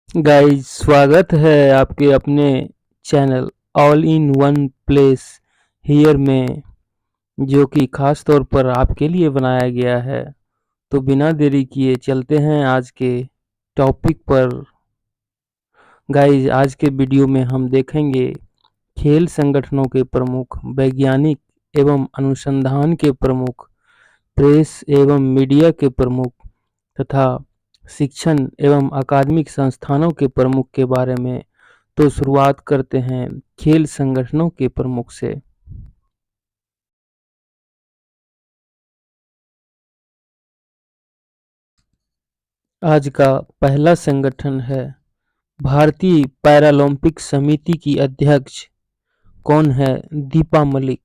Guys, स्वागत है आपके अपने channel all in one place here में, जो कि खास तौर पर आपके लिए बनाया गया है। तो बिना देरी किए चलते हैं आज के टॉपिक पर। गाइस, आज के वीडियो में हम देखेंगे खेल संगठनों के प्रमुख, वैज्ञानिक एवं अनुसंधान के प्रमुख, प्रेस एवं मीडिया के प्रमुख तथा शिक्षण एवं अकादमिक संस्थानों के प्रमुख के बारे में। तो शुरुआत करते हैं खेल संगठनों के प्रमुख से। आज का पहला संगठन है भारतीय पैरालंपिक समिति की अध्यक्ष। कौन है? दीपा मलिक।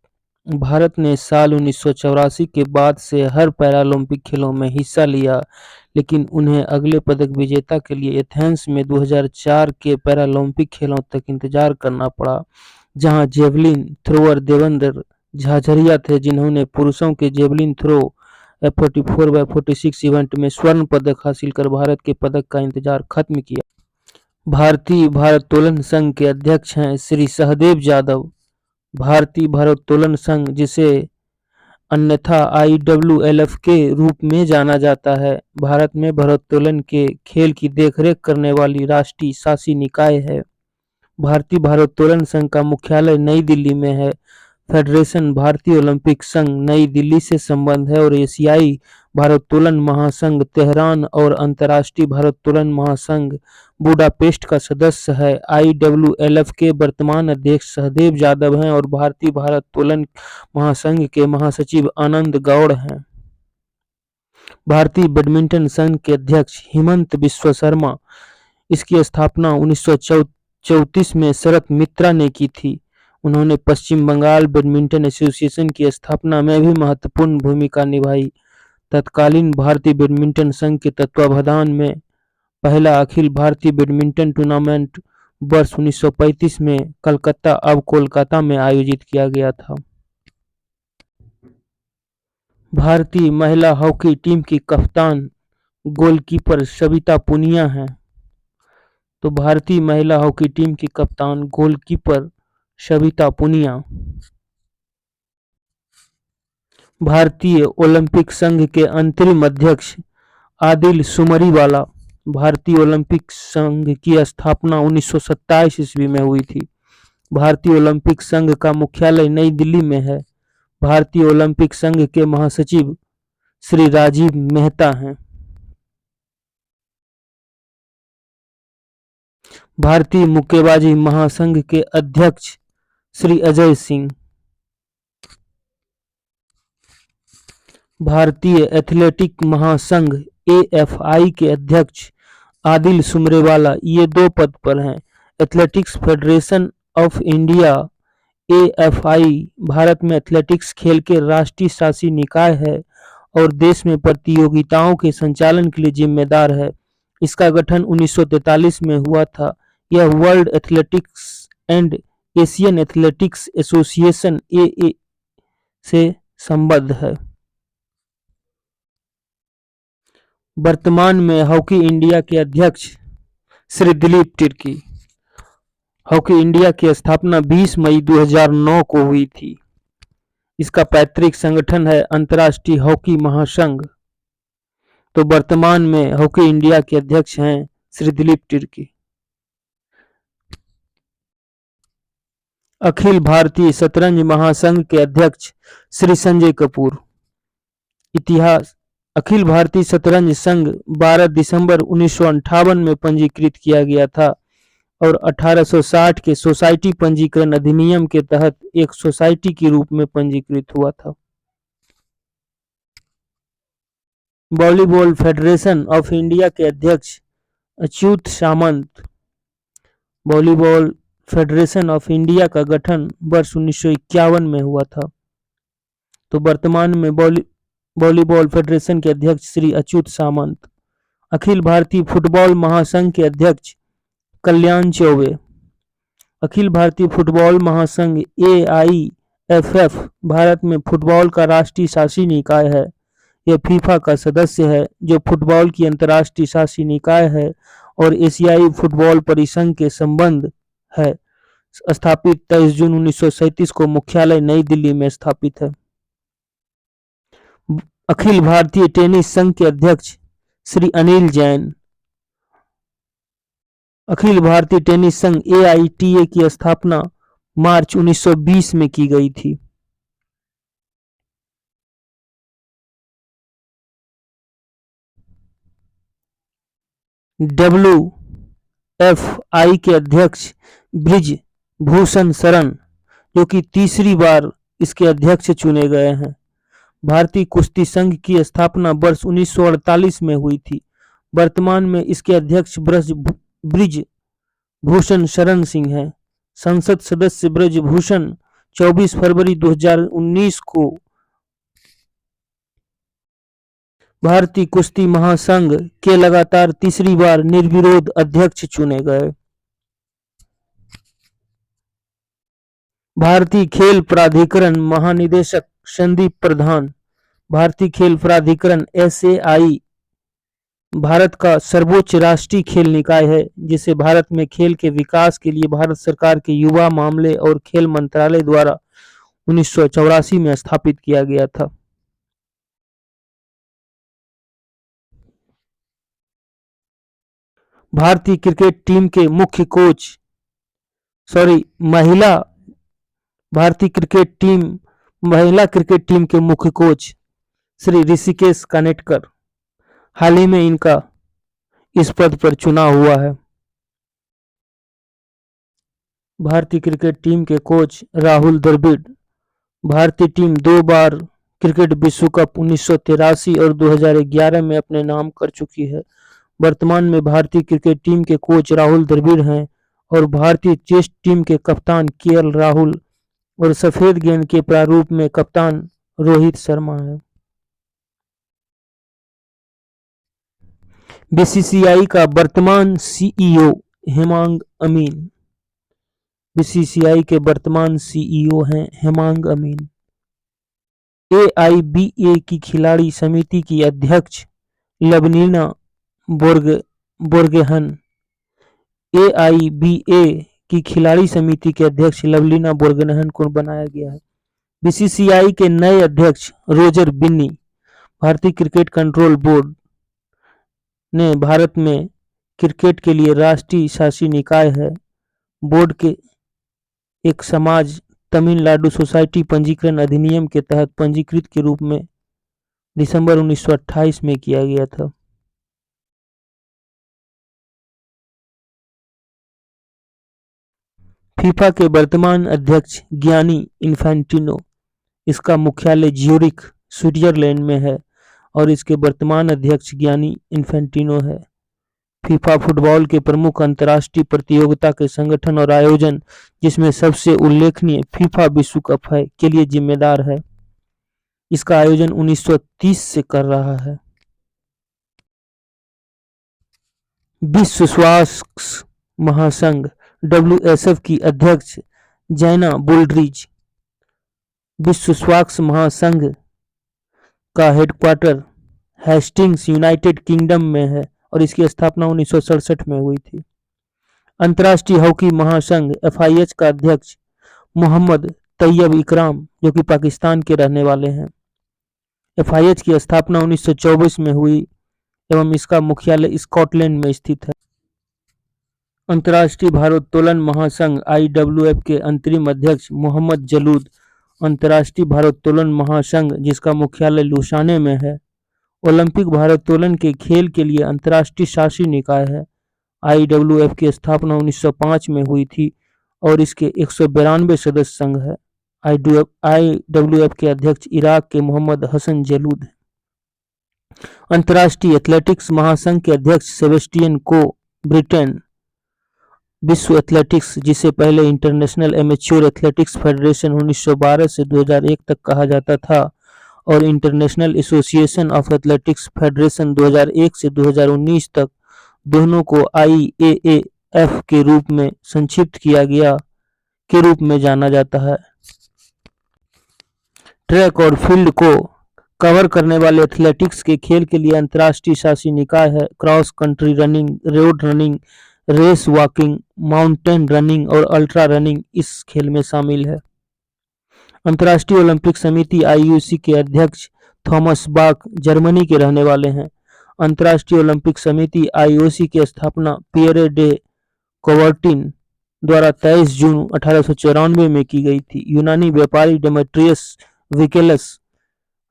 भारत ने साल 1984 के बाद से हर पैरालंपिक खेलों में हिस्सा लिया, लेकिन उन्हें अगले पदक विजेता के लिए एथेंस में 2004 के पैरालंपिक खेलों तक इंतजार करना पड़ा, जहां जेवलिन थ्रोअर देवेंद्र झाझरिया थे, जिन्होंने पुरुषों के जेवलिन थ्रो 44x46 इवेंट में स्वर्ण पदक हासिल कर भारत के पदक का इंतजार खत्म किया। भारतीय भारोत्तोलन संघ के अध्यक्ष हैं श्री सहदेव यादव। भारतीय भारोत्तोलन संघ, जिसे अन्यथा IWLF के रूप में जाना जाता है, भारत में भारोत्तोलन के खेल की देखरेख करने वाली राष्ट्रीय शासी निकाय है। भारतीय भारोत्तोलन संघ का मुख्यालय नई दिल्ली में है। फेडरेशन भारतीय ओलंपिक संघ नई दिल्ली से संबंध है और एशियाई भारोत्तोलन महासंघ तेहरान और अंतर्राष्ट्रीय भारोत्तोलन महासंघ बुडापेस्ट का सदस्य है। IWLF के वर्तमान अध्यक्ष सहदेव यादव हैं और भारतीय भारोत्तोलन महासंघ के महासचिव आनंद गौड़ हैं। भारतीय बैडमिंटन संघ के अध्यक्ष हिमंत बिस्व शर्मा। इसकी स्थापना 1934 में शरत मित्रा ने की थी। उन्होंने पश्चिम बंगाल बैडमिंटन एसोसिएशन की स्थापना में भी महत्वपूर्ण भूमिका निभाई। तत्कालीन भारतीय बैडमिंटन संघ के तत्वावधान में पहला अखिल भारतीय बैडमिंटन टूर्नामेंट वर्ष 1935 में कलकत्ता, अब कोलकाता में आयोजित किया गया था। भारतीय महिला हॉकी टीम की कप्तान गोलकीपर सविता पुनिया हैं। तो भारतीय महिला हॉकी टीम की कप्तान गोलकीपर सविता पुनिया। भारतीय ओलंपिक संघ के अंतरिम अध्यक्ष आदिल सुमरीवाला। भारतीय ओलंपिक संघ की स्थापना 1927 ईस्वी में हुई थी। भारतीय ओलंपिक संघ का मुख्यालय नई दिल्ली में है। भारतीय ओलंपिक संघ के महासचिव श्री राजीव मेहता हैं। भारतीय मुक्केबाजी महासंघ के अध्यक्ष श्री अजय सिंह। भारतीय एथलेटिक महासंघ AFI के अध्यक्ष आदिल सुमरेवाला, ये 2 पद पर हैं। Athletics federation of India AFI Bharat में एथलेटिक्स खेल के राष्ट्रीय शासी निकाय है और देश में प्रतियोगिताओं के संचालन के लिए जिम्मेदार है। इसका गठन 1943 में हुआ था। यह world athletics and Asian athletics association AA से संबद्ध है। वर्तमान में हॉकी इंडिया के अध्यक्ष श्री दिलीप तिर्की। हॉकी इंडिया की स्थापना 20 मई 2009 को हुई थी। इसका पैतृक संगठन है अंतर्राष्ट्रीय हॉकी महासंघ। तो वर्तमान में हॉकी इंडिया के अध्यक्ष हैं श्री दिलीप तिर्की। अखिल भारतीय शतरंज महासंघ के अध्यक्ष श्री संजय कपूर। इतिहास: अखिल भारतीय शतरंज संघ 12 दिसंबर 1958 में पंजीकृत किया गया था और 1860 के सोसाइटी पंजीकरण अधिनियम के तहत एक सोसाइटी के रूप में पंजीकृत हुआ था। वॉलीबॉल फेडरेशन ऑफ इंडिया के अध्यक्ष अच्युत सामंत। वॉलीबॉल फेडरेशन ऑफ इंडिया का गठन वर्ष 1951 में हुआ था। तो वर्तमान में वॉलीबॉल फेडरेशन के अध्यक्ष श्री अच्युत सामंत। अखिल भारतीय फुटबॉल महासंघ के अध्यक्ष कल्याण चौबे। अखिल भारतीय फुटबॉल महासंघ AIFF भारत में फुटबॉल का राष्ट्रीय शासी निकाय है। यह फीफा का सदस्य है, जो फुटबॉल की अंतर्राष्ट्रीय शासी निकाय है और एशियाई फुटबॉल परिसंघ के संबंध है। स्थापित 23 जून 1937 को, मुख्यालय नई दिल्ली में स्थापित है। अखिल भारतीय टेनिस संघ के अध्यक्ष श्री अनिल जैन। अखिल भारतीय टेनिस संघ AITA की स्थापना मार्च 1920 में की गई थी। WFI के अध्यक्ष ब्रिज भूषण शरण, जो कि तीसरी बार इसके अध्यक्ष चुने गए हैं। भारतीय कुश्ती संघ की स्थापना वर्ष 1948 में हुई थी। वर्तमान में इसके अध्यक्ष ब्रिज भूषण शरण सिंह हैं। संसद सदस्य ब्रिज भूषण 24 फरवरी 2019 को भारतीय कुश्ती महासंघ के लगातार तीसरी बार निर्विरोध अध्यक्ष चुने गए। भारतीय खेल प्राधिकरण महानिदेशक संदीप प्रधान। भारतीय खेल प्राधिकरण SAI भारत का सर्वोच्च राष्ट्रीय खेल निकाय है, जिसे भारत में खेल के विकास के लिए भारत सरकार के युवा मामले और खेल मंत्रालय द्वारा 1984 में स्थापित किया गया था। भारतीय क्रिकेट टीम के मुख्य कोच भारतीय महिला क्रिकेट टीम के मुख्य कोच श्री ऋषिकेश कानेटकर, हाल ही में इनका इस पद पर चुनाव हुआ है। भारतीय क्रिकेट टीम के कोच राहुल द्रविड़। भारतीय टीम 2 बार क्रिकेट विश्व कप 1983 और 2011 में अपने नाम कर चुकी है। वर्तमान में भारतीय क्रिकेट टीम के कोच राहुल द्रविड़ हैं और भारतीय टेस्ट टीम के कप्तान KL राहुल और सफेद गेंद के प्रारूप में कप्तान रोहित शर्मा है। BCCI का वर्तमान CEO हेमांग अमीन। BCCI के वर्तमान CEO हैं हेमांग अमीन। AIBA की खिलाड़ी समिति की अध्यक्ष लवलीना बोर्गोहेन। AIBA की खिलाड़ी समिति के अध्यक्ष लवलीना बोर्गोहेन को बनाया गया है। BCCI के नए अध्यक्ष रोजर बिन्नी। भारतीय क्रिकेट कंट्रोल बोर्ड ने भारत में क्रिकेट के लिए राष्ट्रीय शासी निकाय है। बोर्ड के एक समाज तमिलनाडु सोसाइटी पंजीकरण अधिनियम के तहत पंजीकृत के रूप में दिसंबर 1928 में किया गया था। फीफा के वर्तमान अध्यक्ष गियानी इन्फैंटिनो। इसका मुख्यालय ज्यूरिख स्विट्जरलैंड में है और इसके वर्तमान अध्यक्ष गियानी इन्फैंटिनो है। फीफा फुटबॉल के प्रमुख अंतर्राष्ट्रीय प्रतियोगिता के संगठन और आयोजन, जिसमें सबसे उल्लेखनीय फीफा विश्व कप है, के लिए जिम्मेदार है। इसका आयोजन 1930 से कर रहा है। विश्व स्वास्थ्य महासंघ WSF की अध्यक्ष जैना बुल्ड्रिज। विश्व स्वास्थ्य महासंघ का हेडक्वार्टर हेस्टिंग्स यूनाइटेड किंगडम में है और इसकी स्थापना 1967 में हुई थी। अंतर्राष्ट्रीय हॉकी महासंघ FIH का अध्यक्ष मोहम्मद तैयब इकराम, जो कि पाकिस्तान के रहने वाले हैं। FIH की स्थापना 1924 में हुई एवं इसका मुख्यालय स्कॉटलैंड में स्थित है। अंतर्राष्ट्रीय भारोत्तोलन महासंघ IWF के अंतरिम अध्यक्ष मोहम्मद जलूद। अंतर्राष्ट्रीय भारोत्तोलन महासंघ, जिसका मुख्यालय लुसाने में है, ओलंपिक भारोत्तोलन के खेल के लिए अंतर्राष्ट्रीय शासी निकाय है। IWF की स्थापना 1905 में हुई थी और इसके 192 सदस्य संघ है। IWF के अध्यक्ष इराक के मोहम्मद हसन जलूद हैं। अंतर्राष्ट्रीय एथलेटिक्स महासंघ के अध्यक्ष सेबेस्टियन को, ब्रिटेन। विश्व एथलेटिक्स, जिसे पहले इंटरनेशनल एमेच्योर एथलेटिक्स फेडरेशन 1912 से 2001 तक कहा जाता था और international association of athletics federation 2001 से 2019 तक, दोनों को IAAF के रूप में संक्षिप्त किया गया के रूप में जाना जाता है। ट्रैक और फील्ड को कवर करने वाले एथलेटिक्स के खेल के लिए अंतर्राष्ट्रीय शासी निकाय है। Cross country running, road running, race walking, mountain running और अल्ट्रा रनिंग इस खेल में शामिल है। अंतर्राष्ट्रीय ओलंपिक समिति आईओसी के अध्यक्ष थॉमस बाक जर्मनी के रहने वाले हैं। अंतर्राष्ट्रीय ओलंपिक समिति आईओसी की स्थापना पियरे डे कोवर्टिन द्वारा 23 जून 1894 में की गई थी। यूनानी व्यापारी डेमेट्रियस विकेलस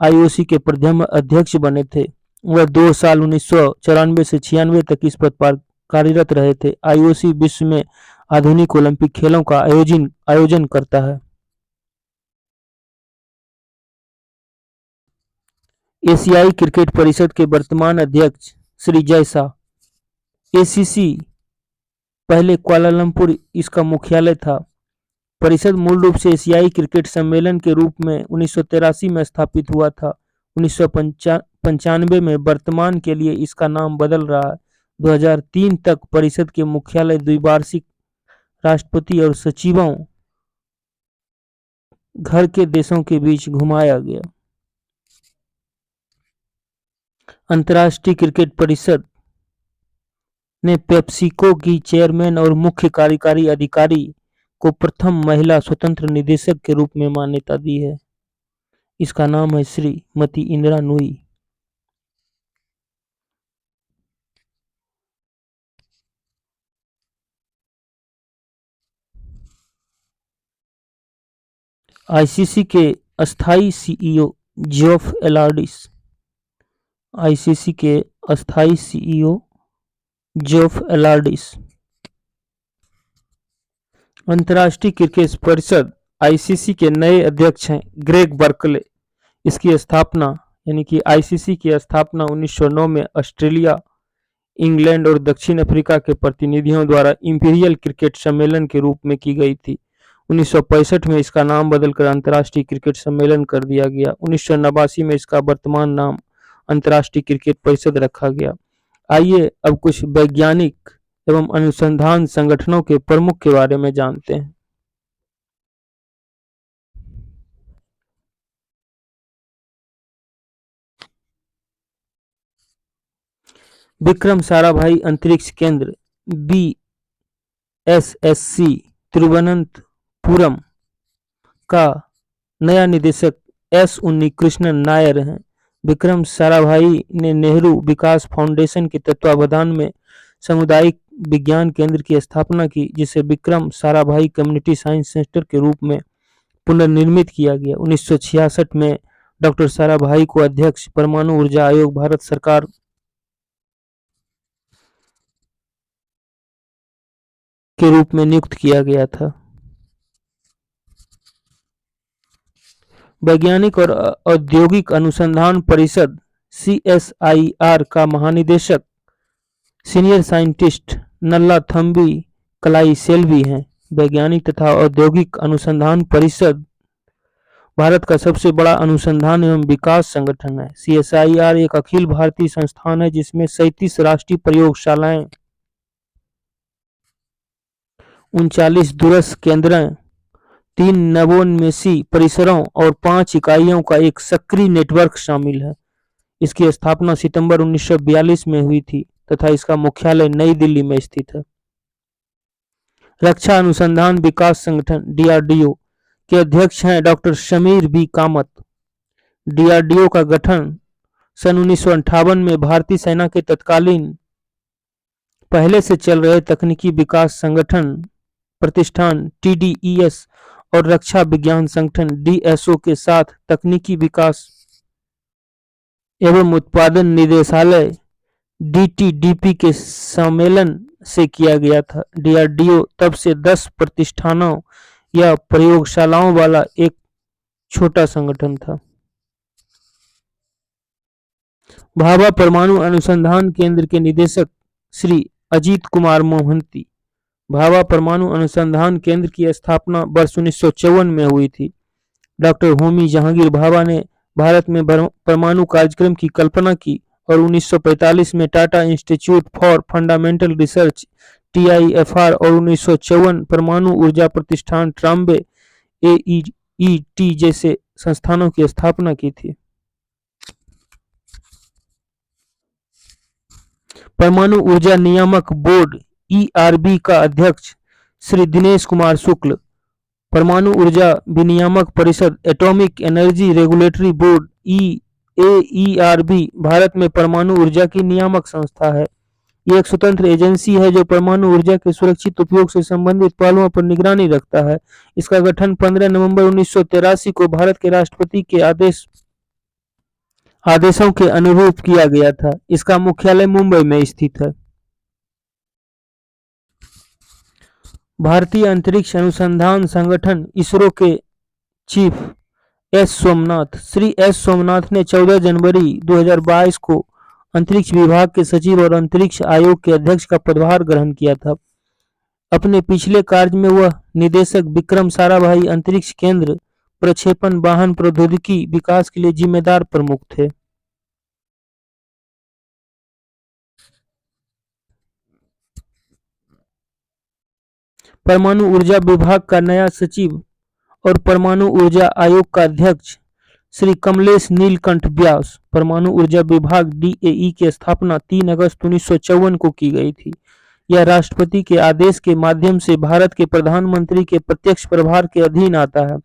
आईओसी के प्रथम अध्यक्ष बने थे। वह 2 साल 1994 से 96 तक इस पद पर कार्यरत रहे थे। आईओसी विश्व में आधुनिक ओलंपिक खेलों का आयोजन करता है। एशियाई क्रिकेट परिषद के वर्तमान अध्यक्ष श्री जय शाह। एसीसी पहले कुआलालंपुर इसका मुख्यालय था। परिषद मूल रूप से एशियाई क्रिकेट सम्मेलन के रूप में 1983 में स्थापित हुआ था। 1995 में वर्तमान के लिए इसका नाम बदल रहा है। 2003 तक परिषद के मुख्यालय द्विवार्षिक राष्ट्रपति और सचिवों घर के देशों के बीच घुमाया गया। अंतर्राष्ट्रीय क्रिकेट परिषद ने पेप्सिको की चेयरमैन और मुख्य कार्यकारी अधिकारी को प्रथम महिला स्वतंत्र निदेशक के रूप में मान्यता दी है। इसका नाम है श्रीमती इंदिरा नूई। आईसीसी के अस्थायी सीईओ जेफ एलार्डिस। आईसीसी के अस्थायी सीईओ जेफ एलार्डिस। अंतर्राष्ट्रीय क्रिकेट परिषद आईसीसी के नए अध्यक्ष हैं ग्रेग बर्कले। इसकी स्थापना यानी कि आईसीसी की स्थापना 1909 में ऑस्ट्रेलिया, इंग्लैंड और दक्षिण अफ्रीका के प्रतिनिधियों द्वारा इंपीरियल क्रिकेट सम्मेलन के रूप में की गई थी। 1965 में इसका नाम बदलकर अंतर्राष्ट्रीय क्रिकेट सम्मेलन कर दिया गया। 1989 में इसका वर्तमान नाम अंतर्राष्ट्रीय क्रिकेट परिषद रखा गया। आइए अब कुछ वैज्ञानिक एवं अनुसंधान संगठनों के प्रमुख के बारे में जानते हैं। विक्रम साराभाई अंतरिक्ष केंद्र बीएसएससी तिरुवनंतपुरम का नया निदेशक एस उन्नीकृष्णन नायर हैं। विक्रम साराभाई ने नेहरू विकास फाउंडेशन के तत्वावधान में सामुदायिक विज्ञान केंद्र की स्थापना की, जिसे Vikram Sarabhai community science centre के रूप में पुनर्निर्मित किया गया। 1966 में डॉक्टर साराभाई को अध्यक्ष परमाणु ऊर्जा आयोग भारत सरकार के रूप में नियुक्त किया गया था। वैज्ञानिक और औद्योगिक अनुसंधान परिषद सीएसआईआर का महानिदेशक सीनियर साइंटिस्ट नल्लाथम्बी कलाईसेल्वी हैं। वैज्ञानिक तथा औद्योगिक अनुसंधान परिषद भारत का सबसे बड़ा अनुसंधान एवं विकास संगठन है। सीएसआईआर एक अखिल भारतीय संस्थान है जिसमें 37 राष्ट्रीय प्रयोगशालाएं, 39 दूरस्थ केंद्र, 3 नवोन्मेषी परिसरों और 5 इकाइयों का एक सक्रिय नेटवर्क शामिल है। इसकी स्थापना सितंबर 1942 में हुई थी तथा इसका मुख्यालय नई दिल्ली में स्थित है। रक्षा अनुसंधान विकास संगठन डीआरडीओ के अध्यक्ष हैं doctor Samir B Kamat. DRDO का गठन सन 1958 में भारतीय सेना के तत्कालीन पहले से चल रहे तकनीकी विकास संगठन प्रतिष्ठान टीडीईएस और रक्षा विज्ञान संगठन डीएसओ के साथ तकनीकी विकास एवं उत्पादन निदेशालय डीटीडीपी के सम्मेलन से किया गया था। डीआरडीओ तब से 10 प्रतिष्ठानों या प्रयोगशालाओं वाला एक छोटा संगठन था। भाभा परमाणु अनुसंधान केंद्र के निदेशक श्री अजीत कुमार मोहंती। भाभा परमाणु अनुसंधान केंद्र की स्थापना वर्ष 1954 में हुई थी। डॉक्टर होमी जहांगीर भाभा ने भारत में परमाणु कार्यक्रम की कल्पना की और 1945 में Tata institute for fundamental research TIFR और 1954 परमाणु ऊर्जा प्रतिष्ठान ट्राम्बे एईटी जैसे संस्थानों की स्थापना की थी। परमाणु ऊर्जा नियामक बोर्ड (ईआरबी) का अध्यक्ष श्री दिनेश कुमार शुक्ल। परमाणु ऊर्जा विनियामक परिषद atomic energy regulatory board (AERB) Bharat में परमाणु ऊर्जा की नियामक संस्था है। ये एक स्वतंत्र एजेंसी है जो परमाणु ऊर्जा के सुरक्षित उपयोग से संबंधित पहलुओं पर निगरानी रखता है। इसका गठन 15 नवंबर 1983 को भारत के राष्ट्रपति के आदेशों के अनुरूप किया गया था। इसका मुख्यालय मुंबई में स्थित है। भारतीय अंतरिक्ष अनुसंधान संगठन इसरो के चीफ श्री एस सोमनाथ ने 14 जनवरी 2022 को अंतरिक्ष विभाग के सचिव और अंतरिक्ष आयोग के अध्यक्ष का पदभार ग्रहण किया था। अपने पिछले कार्य में वह निदेशक विक्रम साराभाई अंतरिक्ष केंद्र प्रक्षेपण वाहन प्रौद्योगिकी विकास के लिए जिम्मेदार प्रमुख थे। परमाणु ऊर्जा विभाग का नया सचिव और परमाणु ऊर्जा आयोग का अध्यक्ष श्री कमलेश नीलकंठ व्यास। परमाणु ऊर्जा विभाग डीएई की स्थापना 3 अगस्त 1954 को की गई थी। यह राष्ट्रपति के आदेश के माध्यम से भारत के प्रधानमंत्री के प्रत्यक्ष प्रभार के अधीन आता है।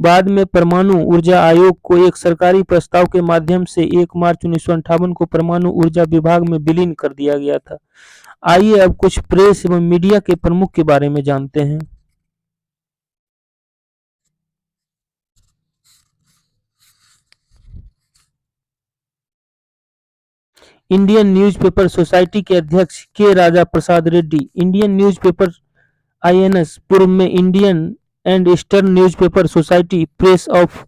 बाद में परमाणु ऊर्जा आयोग को एक सरकारी प्रस्ताव के माध्यम से 1 मार्च 1958 को परमाणु ऊर्जा विभाग में विलीन कर दिया गया था। आइए अब कुछ प्रेस एवं मीडिया के प्रमुख के बारे में जानते हैं। इंडियन न्यूज़पेपर सोसाइटी के अध्यक्ष के राजा प्रसाद रेड्डी। इंडियन न्यूज़पेपर आईएनएस पूर्व में Indian and eastern newspaper society press of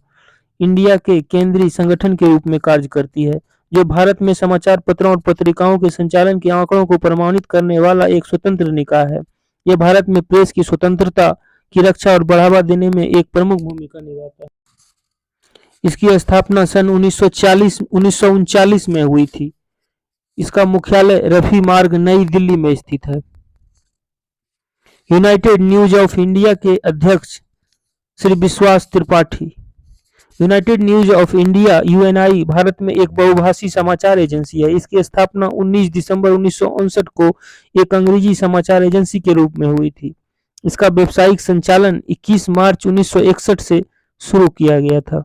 India के केंद्रीय संगठन के रूप में कार्य करती है, जो भारत में समाचार पत्रों और पत्रिकाओं के संचालन के आंकड़ों को प्रमाणित करने वाला एक स्वतंत्र निकाय है। यह भारत में प्रेस की स्वतंत्रता की रक्षा और बढ़ावा देने में एक प्रमुख भूमिका निभाता है। इसकी स्थापना सन 1939 में हुई थी। इसका मुख्यालय रफी मार्ग नई दिल्ली में स्थित है। यूनाइटेड न्यूज ऑफ इंडिया के अध्यक्ष श्री विश्वास Tripathi. United news of India Uni Bharat में एक बहुभाषी समाचार एजेंसी है। इसकी स्थापना 19 दिसंबर 1959 को एक अंग्रेजी समाचार एजेंसी के रूप में हुई थी। इसका व्यावसायिक संचालन 21 मार्च 1961 से शुरू किया गया था।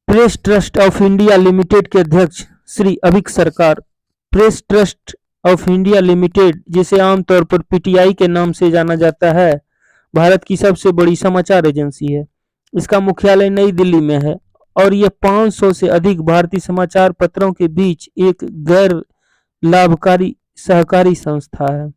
Press trust of India limited के अध्यक्ष श्री अभिक सरकार। Press trust of India limited, जिसे आमतौर पर पीटीआई के नाम से जाना जाता है, भारत की सबसे बड़ी समाचार एजेंसी है। इसका मुख्यालय नई दिल्ली में है और यह 500 से अधिक भारतीय समाचार पत्रों के बीच एक गैर लाभकारी सहकारी संस्था है।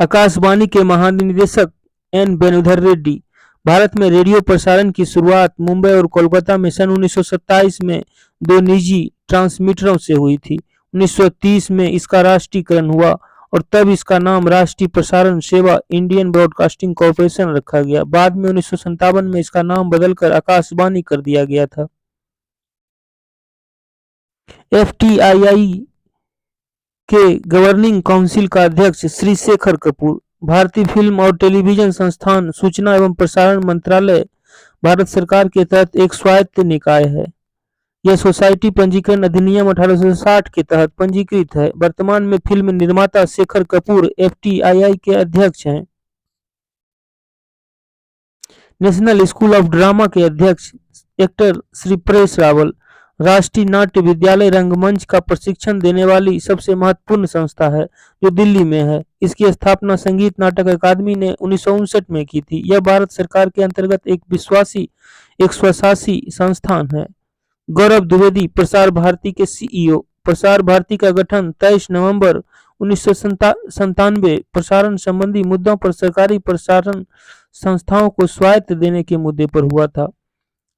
आकाशवाणी के महानिदेशक एन वेणुधर रेड्डी। भारत में रेडियो प्रसारण की शुरुआत मुंबई और कोलकाता में सन 1927 में 2 निजी ट्रांसमीटरों से हुई थी। 1930 में इसका राष्ट्रीयकरण हुआ और तब इसका नाम राष्ट्रीय प्रसारण सेवा इंडियन ब्रॉडकास्टिंग कॉरपोरेशन रखा गया। बाद में 1957 में इसका नाम बदलकर आकाशवाणी कर दिया गया था। एफटीआईआई के गवर्निंग काउंसिल का अध्यक्ष श्री शेखर कपूर। भारतीय फिल्म और टेलीविजन संस्थान सूचना एवं प्रसारण मंत्रालय भारत सरकार के तहत एक स्वायत्त निकाय है। यह सोसाइटी पंजीकरण अधिनियम 1860 के तहत पंजीकृत है। वर्तमान में फिल्म निर्माता शेखर कपूर एफटीआईआई के अध्यक्ष हैं। नेशनल स्कूल ऑफ ड्रामा के अध्यक्ष एक्टर श्री परेश रावल। राष्ट्रीय नाट्य विद्यालय रंगमंच का प्रशिक्षण देने वाली सबसे महत्वपूर्ण संस्था है, जो दिल्ली में है। इसकी स्थापना संगीत नाटक अकादमी ने 1959 में की थी। यह भारत सरकार के अंतर्गत एक स्वशासी संस्थान है। गौरव द्विवेदी प्रसार भारती के सीईओ। प्रसार भारती का गठन 23 नवंबर 1997 प्रसारण संबंधी मुद्दों पर सरकारी प्रसारण संस्थाओं को स्वायत्त देने के मुद्दे पर हुआ था।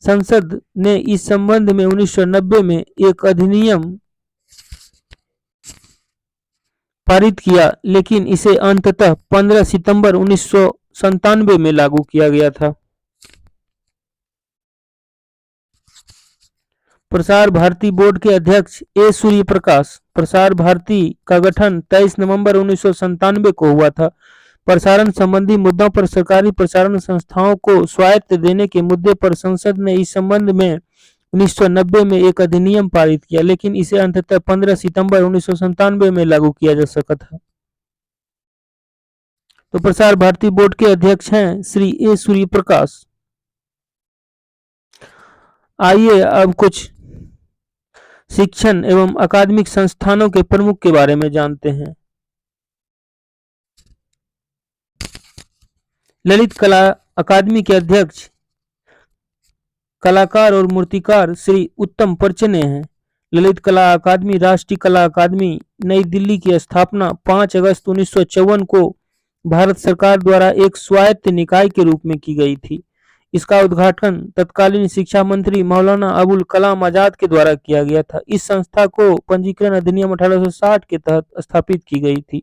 संसद ने इस संबंध में 1990 में एक अधिनियम पारित किया, लेकिन इसे अंततः 15 सितंबर 1997 में लागू किया गया था। प्रसार भारती बोर्ड के अध्यक्ष ए सूर्यप्रकाश। प्रसार भारती का गठन 23 नवंबर 1997 को हुआ था। प्रसारण संबंधी मुद्दों पर सरकारी प्रसारण संस्थाओं को स्वायत्त देने के मुद्दे पर संसद ने इस संबंध में 1990 में एक अधिनियम पारित किया, लेकिन इसे अंततः 15 सितंबर 1997 में लागू किया जा सका था। तो प्रसार भारती बोर्ड के अध्यक्ष हैं श्री ए सूर्यप्रकाश। आइए अब कुछ शिक्षण एवं अकादमिक संस्थानों के प्रमुख के बारे में जानते हैं। ललित कला अकादमी के अध्यक्ष कलाकार और मूर्तिकार श्री उत्तम परचने हैं। ललित कला अकादमी राष्ट्रीय कला अकादमी नई दिल्ली की स्थापना 5 अगस्त 1954 को भारत सरकार द्वारा एक स्वायत्त निकाय के रूप में की गई थी। इसका उद्घाटन तत्कालीन शिक्षा मंत्री मौलाना अबुल कलाम आजाद के द्वारा किया गया था। इस संस्था को पंजीकरण अधिनियम 1860 के तहत स्थापित की गई थी।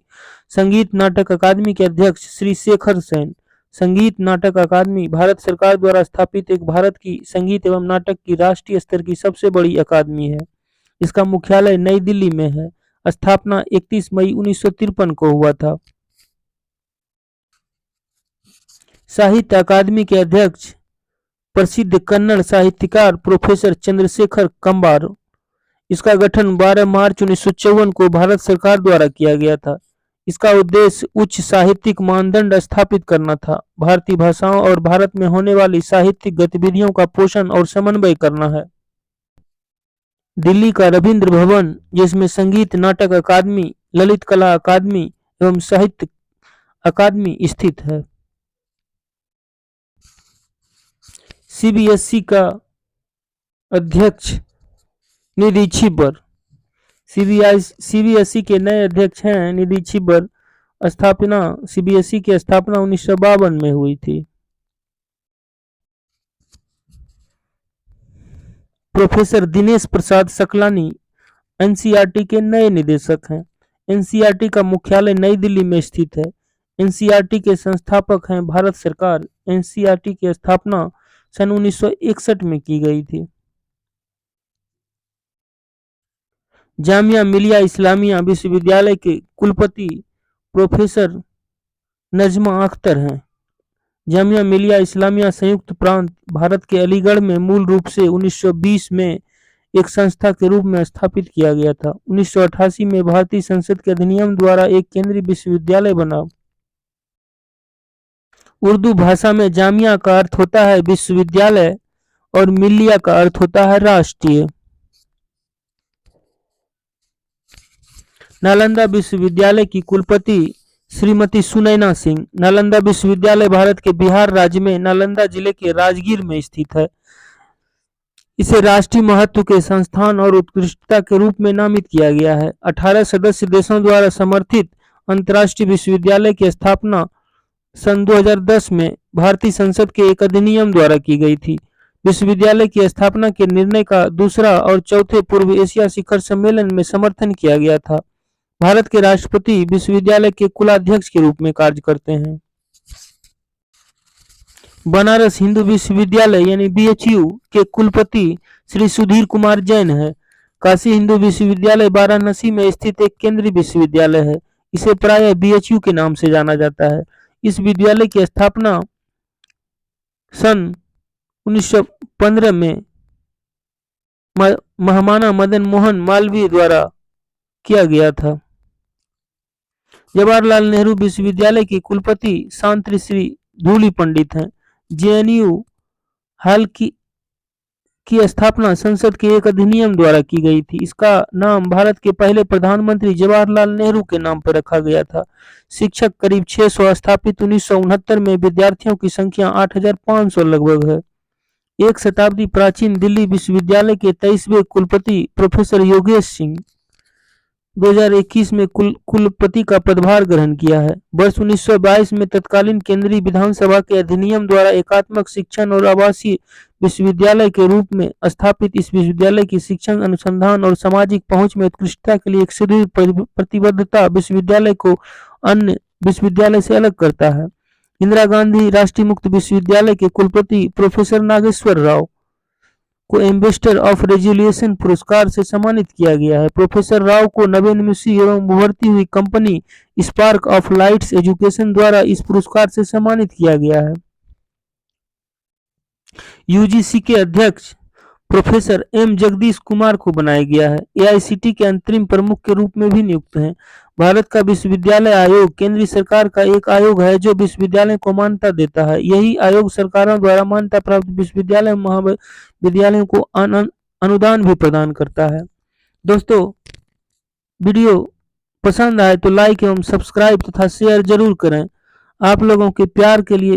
संगीत नाटक अकादमी के अध्यक्ष श्री शेखर सेन। संगीत नाटक अकादमी भारत सरकार द्वारा स्थापित एक भारत की संगीत एवं नाटक की राष्ट्रीय स्तर की सबसे बड़ी अकादमी है। इसका मुख्यालय नई दिल्ली में है। स्थापना 31 मई 1953 को हुआ था। साहित्य अकादमी के अध्यक्ष प्रसिद्ध कन्नड़ साहित्यकार प्रोफेसर चंद्रशेखर कंबार। इसका गठन 12 मार्च 1954 को भारत सरकार द्वारा किया गया था। इसका उद्देश्य उच्च साहित्यिक मानदंड स्थापित करना था, भारतीय भाषाओं और भारत में होने वाली साहित्यिक गतिविधियों का पोषण और समन्वय करना है। दिल्ली का रविंद्र भवन, जिसमें संगीत नाटक अकादमी, ललित कला अकादमी एवं साहित्य अकादमी स्थित है। सीबीएसई का अध्यक्ष निधि छिब्बर। सीबीएसई के नए अध्यक्ष हैं निधि छिब्बर। स्थापना सीबीएसई की स्थापना 1952 में हुई थी। प्रोफेसर दिनेश प्रसाद सकलानी एनसीईआरटी के नए निदेशक हैं। एनसीईआरटी का मुख्यालय नई दिल्ली में स्थित है। एनसीईआरटी के संस्थापक हैं भारत सरकार। एनसीईआरटी की स्थापना सन 1961 में की गई थी। जामिया मिलिया इस्लामिया विश्वविद्यालय के कुलपति प्रोफेसर नजमा अख्तर हैं। जामिया मिलिया इस्लामिया संयुक्त प्रांत भारत के अलीगढ़ में मूल रूप से 1920 में एक संस्था के रूप में स्थापित किया गया था। 1988 में भारतीय संसद के अधिनियम द्वारा एक केंद्रीय विश्वविद्यालय बना। उर्दू भाषा में जामिया का अर्थ होता है विश्वविद्यालय और मिलिया का अर्थ होता है राष्ट्रीय। नालंदा विश्वविद्यालय की कुलपति श्रीमती सुनैना सिंह। नालंदा विश्वविद्यालय भारत के बिहार राज्य में नालंदा जिले के राजगीर में स्थित है। इसे राष्ट्रीय महत्व के संस्थान और उत्कृष्टता के रूप में नामित किया गया है। 18 सदस्य देशों द्वारा समर्थित अंतर्राष्ट्रीय विश्वविद्यालय की स्थापना सन 2010 में भारतीय संसद के एक अधिनियम द्वारा की गई थी। विश्वविद्यालय की स्थापना के निर्णय का दूसरा और चौथे पूर्व एशिया शिखर सम्मेलन में समर्थन किया गया था। भारत के राष्ट्रपति विश्वविद्यालय के कुलाध्यक्ष के रूप में कार्य करते हैं। बनारस हिंदू विश्वविद्यालय यानी बीएचयू के कुलपति श्री सुधीर कुमार जैन है। काशी हिंदू विश्वविद्यालय वाराणसी में स्थित एक केंद्रीय विश्वविद्यालय है। इसे प्रायः बीएचयू के नाम से जाना जाता है। इस विद्यालय की स्थापना सन 1915 में महामना मदन मोहन मालवीय द्वारा किया गया था। जवाहरलाल नेहरू विश्वविद्यालय के कुलपति शांति श्री धूली पंडित हैं। जेएनयू हाल की स्थापना संसद के एक अधिनियम द्वारा की गई थी। इसका नाम भारत के पहले प्रधानमंत्री जवाहरलाल नेहरू के नाम पर रखा गया था। शिक्षक करीब 600। स्थापित 1969 में विद्यार्थियों की संख्या 8500 लगभग है। एक शताब्दी प्राचीन दिल्ली विश्वविद्यालय के 23वें कुलपति प्रोफेसर योगेश सिंह 2021 में कुलपति का पदभार ग्रहण किया है। वर्ष 1922 में तत्कालीन केंद्रीय विधानसभा के अधिनियम द्वारा एकात्मक शिक्षण और आवासीय विश्वविद्यालय के रूप में स्थापित इस विश्वविद्यालय की शिक्षण, अनुसंधान और सामाजिक पहुंच में उत्कृष्टता के लिए एक सुदृढ़ प्रतिबद्धता विश्वविद्यालय को अन्य विश्वविद्यालय से अलग करता है। इंदिरा गांधी राष्ट्रीय मुक्त विश्वविद्यालय के कुलपति प्रोफेसर नागेश्वर राव को एम्बेसडर ऑफ रेजुलेशन पुरस्कार से सम्मानित किया गया है। प्रोफेसर राव को नवोन्मेषी एवं उभरती हुई company spark of lights education द्वारा इस पुरस्कार से सम्मानित किया गया है। यूजीसी के अध्यक्ष प्रोफेसर एम जगदीश कुमार को बनाया गया है। एआईसीटी के अंतरिम प्रमुख के रूप में भी नियुक्त हैं। भारत का विश्वविद्यालय आयोग केंद्र सरकार का एक आयोग है जो विश्वविद्यालय को मान्यता देता है। यही आयोग सरकारों द्वारा मान्यता प्राप्त विश्वविद्यालय महाविद्यालयों को अनुदान भी प्रदान करता है। दोस्तों, वीडियो पसंद आए तो लाइक एवं सब्सक्राइब तथा शेयर जरूर करें। आप लोगों के प्यार के लिए